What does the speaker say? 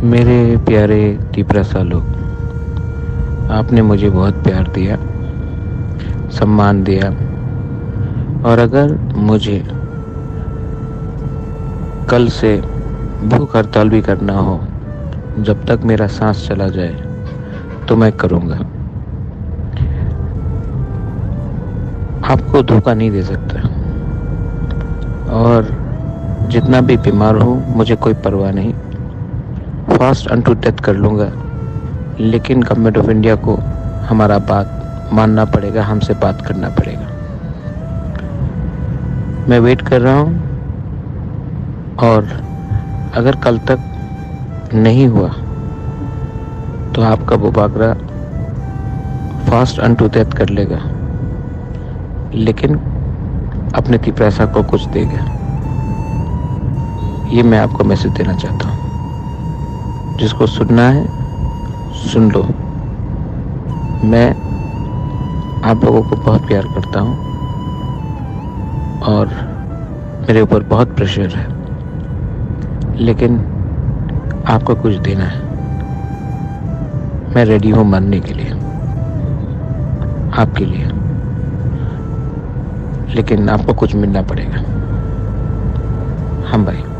मेरे प्यारे तीपरा लोग, आपने मुझे बहुत प्यार दिया, सम्मान दिया, और अगर मुझे कल से भूख हड़ताल भी करना हो, जब तक मेरा सांस चला जाए तो मैं करूँगा। आपको धोखा नहीं दे सकता, और जितना भी बीमार हूँ मुझे कोई परवाह नहीं, फास्ट अनटू डेथ कर लूँगा। लेकिन गवर्नमेंट ऑफ इंडिया को हमारा बात मानना पड़ेगा, हमसे बात करना पड़ेगा। मैं वेट कर रहा हूँ, और अगर कल तक नहीं हुआ तो आपका बुबागरा फास्ट अनटू डेथ कर लेगा, लेकिन अपने तीपरा को कुछ देगा। ये मैं आपको मैसेज देना चाहता हूँ। जिसको सुनना है सुन लो। मैं आप लोगों को बहुत प्यार करता हूँ, और मेरे ऊपर बहुत प्रेशर है, लेकिन आपको कुछ देना है। मैं रेडी हूँ मरने के लिए, आपके लिए, लेकिन आपको कुछ मिलना पड़ेगा। हम भाई।